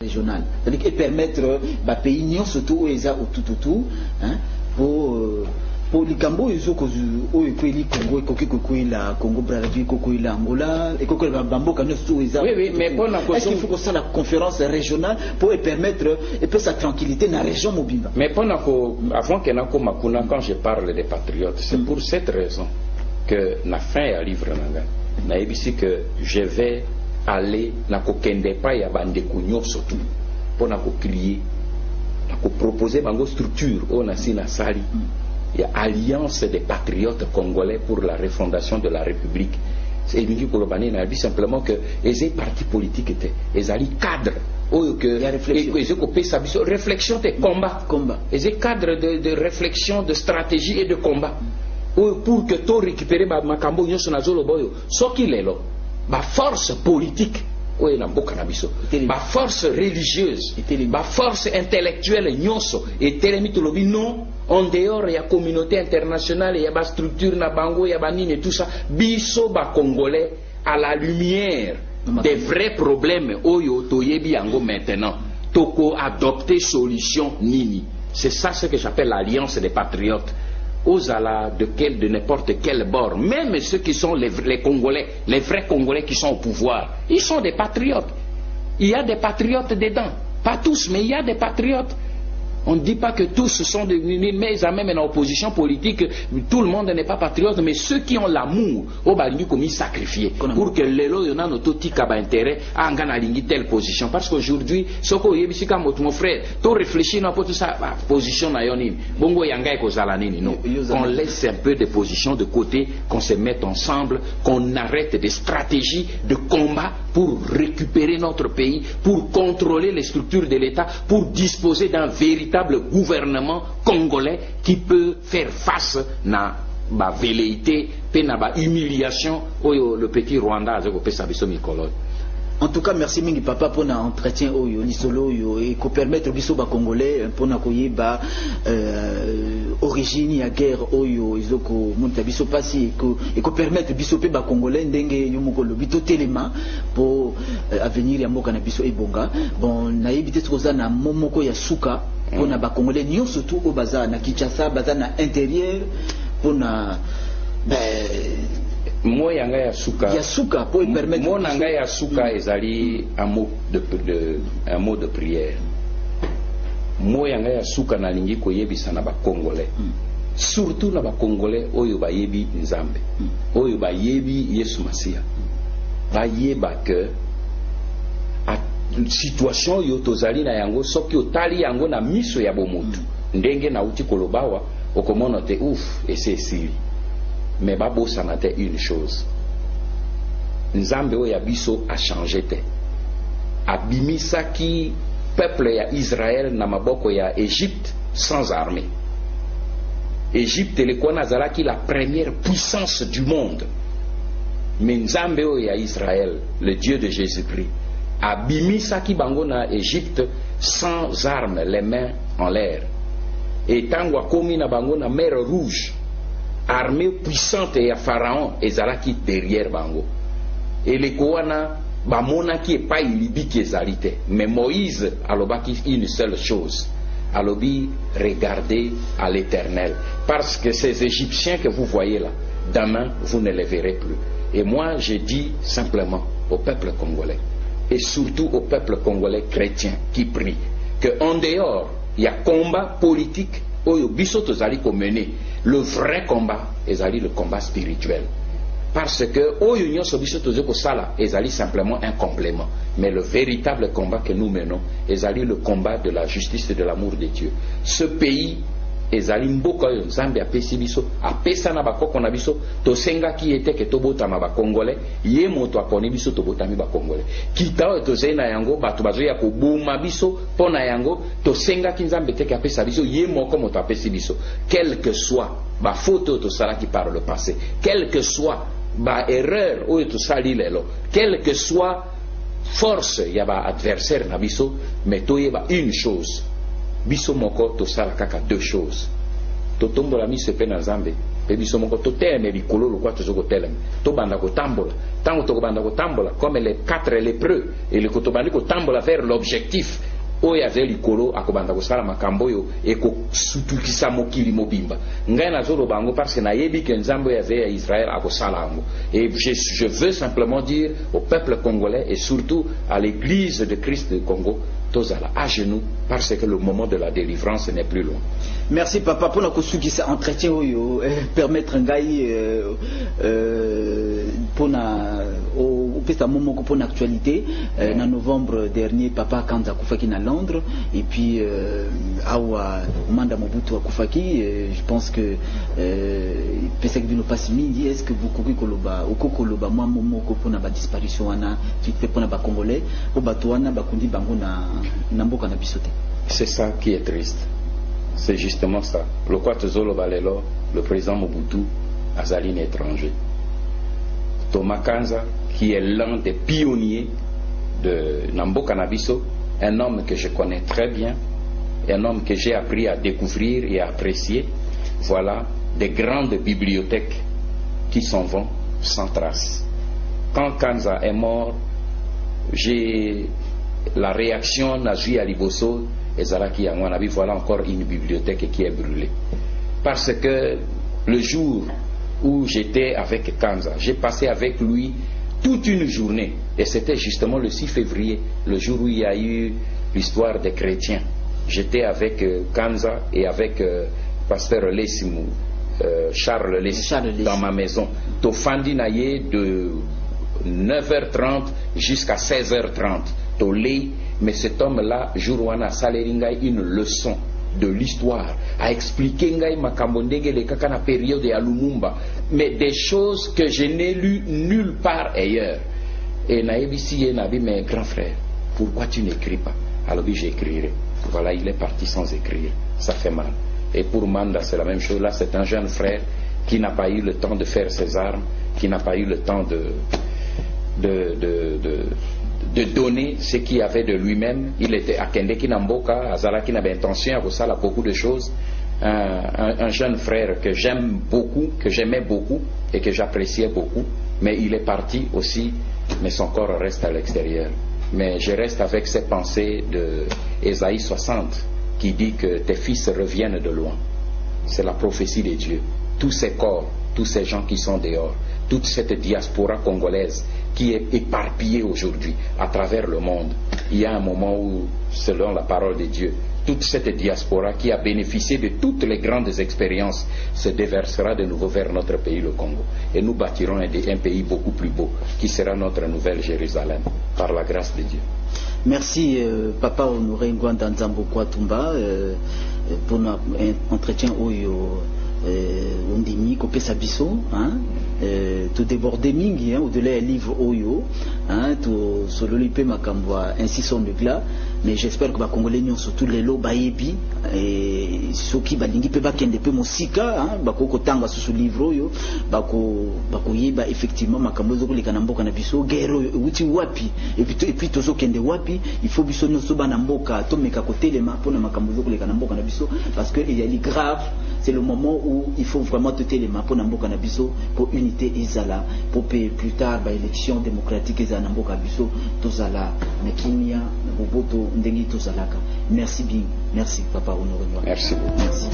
régional, c'est-à-dire et permettre bah pays nyons surtout eza tout hein pour les Cambo ils ont cause au écouili Congo et la Congo Brazzaville la Angola et la Bambo quand nous eza oui mais pour la est-ce qu'il faut que ça la conférence régionale pour permettre et puis sa tranquillité dans la région mobile mais pour avant que na ko makuna quand je parle des patriotes c'est pour cette raison que na fin à livre nanga na ebisi que je vais aller na ko kende pa ya bande kunyo surtout pour na ko crier na ko proposer bango structure on a si na sali il y a alliance des patriotes congolais pour la refondation de la République c'est une kolobani na dit simplement que les partis politiques étaient les alliés cadres réflexion de combat les cadres de réflexion de stratégie et de combat pour que tout récupérer ma cambo nyonso na zolo boyo soki lelo ba force politique oyo na mboka na biso ba force religieuse ba force intellectuelle nyonso etelemi tolobi non en dehors ya communauté internationale ya ba structure na bango ya banini tout ça biso ba congolais à la lumière des vrais problèmes oyo toyebi yango maintenant toko adopter solution nini c'est ça ce que j'appelle l'alliance des patriotes aux alas de n'importe quel bord, même ceux qui sont les Congolais, les vrais Congolais qui sont au pouvoir, ils sont des patriotes. Il y a des patriotes dedans. Pas tous, mais il y a des patriotes. On ne dit pas que tous sont devenus, mais même en opposition politique, tout le monde n'est pas patriote, mais ceux qui ont l'amour, au balingi comme ils sacrifier pour que l'élo y en a notre tika intérêt à en gagner telle position. Parce qu'aujourd'hui, ce qu'on y a mon frère, tu réfléchis dans tout ça, position na yoni, bongo yanga ko zalanini non. On laisse un peu de positions de côté, qu'on se mette ensemble, qu'on arrête des stratégies de combat pour récupérer notre pays, pour contrôler les structures de l'État, pour disposer d'un véritable gouvernement congolais qui peut faire face à la velléité, à la humiliation le petit Rwanda a En tout cas, merci mingi papa pour l'entretien et pour permettre biso ba congolais pour na koyeba origine ya guerre oyo izoko monta biso pasi et ko permettre biso pe ba congolais ndenge yomoko lobito telema pour avenir ya mboka na biso ebonga bon na yebite tsoza na momoko ya suka pour na ba congolais nyo surtout au bazar na Kinshasa bazar na intérieur pour na moi yanga ya suka pour permettre moi nanga ya suka ezali un mot de prière moi yanga ya suka na lingi koyebisa na ba congolais surtout na ba congolais oyo bayebi nzambe oyo bayebi Yesu Masia bayeba que a situation yo tozali na yango soki otali yango na miso ya bomutu ndenge na uti kolobawa okomona te ouf et c'est sili mais babo sanate une chose nzambe oyo ya biso a changé te abimisaki peuple ya Israël na maboko ya Égypte sans armée. Égypte elikuwa nazalaki la première puissance du monde, mais nzambe oyo ya Israël, le Dieu de Jésus-Christ, abimisaki bango na Égypte sans armes, les mains en l'air, et tango akomi na bango na mer Rouge, armée puissante ya Pharaon ezalaki derrière bango, et les koana bamonaki epai libiki ezali te. Mais Moïse alobaki une seule chose, alobi regardez à l'Éternel, parce que ces Égyptiens que vous voyez là, demain vous ne les verrez plus. Et moi je dis simplement au peuple congolais, et surtout au peuple congolais chrétien qui prie, que en dehors il y a combat politique oyo biso tozali ko mener, le vrai combat ezali le combat spirituel, parce que oyo nyonso biso tozali ko sala ezali simplement un complément, mais le véritable combat que nous menons ezali le combat de la justice et de l'amour de Dieu. Ce pays ezali mboka oyo nzambe apesi biso, apesa na bakoko na biso, tosengaki ete ke tobotama ba congolais, ye moto aponi biso tobotami ba congolais. Kita oyo tozali na yango bato bazoya koboma biso pona yango, tosengaki nzambe te ke apesa biso, ye moko moto apesi biso, quel que soit ba faute tosalaki par le passé, quel que soit ba erreur oyo tosali lelo, quel que soit force ya ba adversaire na biso, mais toyeba une chose, biso moko tosala kaka deux choses, totombola miso pe na nzambe pe et biso moko toteme likolo lokwa tozoko telema to banda ko tambola tango to banda ko tambola comme les 4 lépreux et le kotobandi ko tambola vers l'objectif oyo aza likolo akobanda kosala makambo oyo ekosutukisa mokili mobimba ngai nazoloba yango parce que nayebi ke nzambe oyo aza ya Israël akosala yango et je veux simplement dire au peuple congolais et surtout à l'église de Christ du Congo tozala à genoux parce que le moment de la délivrance n'est plus loin. Merci papa pour notre entretien oyo permettre ngai pour na au pesta moment pour l'actualité en novembre dernier papa Kanza Koufaki na Londres et puis awa manda Mobutu Koufaki je pense que pesa que nous passe midi est-ce que vous koki koloba okokoloba moi momoko pour na ba disparition wana vite fait pour na ba congolais au batouana ba kundi bango na mboka na bisote. C'est ça qui est triste. C'est justement ça. Le Kwatezolo Balelo, le président Mobutu, Azaline étranger. Thomas Kanza, qui est l'un des pionniers de Nambo Canabiso, un homme que je connais très bien, un homme que j'ai appris à découvrir et à apprécier. Voilà des grandes bibliothèques qui s'en vont sans trace. Quand Kanza est mort, j'ai la réaction Nazi à Liboso et Zalaki à mon avis, voilà encore une bibliothèque qui est brûlée. Parce que le jour où j'étais avec Kanza, j'ai passé avec lui toute une journée. Et c'était justement le 6 février, le jour où il y a eu l'histoire des chrétiens. J'étais avec Kanza et avec pasteur Lessimou, Charles Lessimou, dans ma maison. Tofandi Naye de 9h30 jusqu'à 16h30. Tolé, mais cet homme-là, Jourouana Saleringa, une leçon de l'histoire, a expliqué Ngai Makambondenge le Kakana période à Lumumba, mais des choses que je n'ai lues nulle part ailleurs. Et Naïbisi et Nabi, mais grand frère, pourquoi tu n'écris pas? Alors oui, j'écrirai. Voilà, il est parti sans écrire. Ça fait mal. Et pour Manda, c'est la même chose. Là, c'est un jeune frère qui n'a pas eu le temps de faire ses armes, qui n'a pas eu le temps de donner ce qu'il avait de lui-même. Il était à Kendeki Namboka, à Zala qui n'avait intention, à ça, beaucoup de choses. Un jeune frère que j'aime beaucoup, que j'aimais beaucoup et que j'appréciais beaucoup, mais il est parti aussi, mais son corps reste à l'extérieur. Mais je reste avec ces pensées de Ésaïe 60 qui dit que tes fils reviennent de loin. C'est la prophétie de Dieu. Tous ces corps, tous ces gens qui sont dehors, toute cette diaspora congolaise qui est éparpillée aujourd'hui à travers le monde. Il y a un moment où, selon la parole de Dieu, toute cette diaspora qui a bénéficié de toutes les grandes expériences se déversera de nouveau vers notre pays, le Congo. Et nous bâtirons un pays beaucoup plus beau, qui sera notre nouvelle Jérusalem, par la grâce de Dieu. Merci, Papa Honoré Ngwanda Nzambo Kwatumba, pour notre entretien ondimi kopesa biso to déborder mingi au-delà du livre oyo to sololi pe makambo ainsi son de glas, mais j'espère que ba congolais nyonso tous les lots bayebi et soki balingi pe bakende pe mosika bakoko tanga susu livre oyo bako yeba effectivement makambo zokoleka na mboka na biso guerre uti wapi et puis tozo kende wapi, il faut biso nyonso bana mboka to meka kotelema pona makambo zokoleka na mboka na biso parce que il y a les grave. C'est le moment où il faut vraiment te téléma pour Namboka Nabiso, pour unité Izala, pour plus tard, élection démocratique Izala Namboka Biso, Tozala, Nakimia, Boboto, Ndengi Tozalaka. Merci bien, merci Papa Honoré. Merci beaucoup. Merci.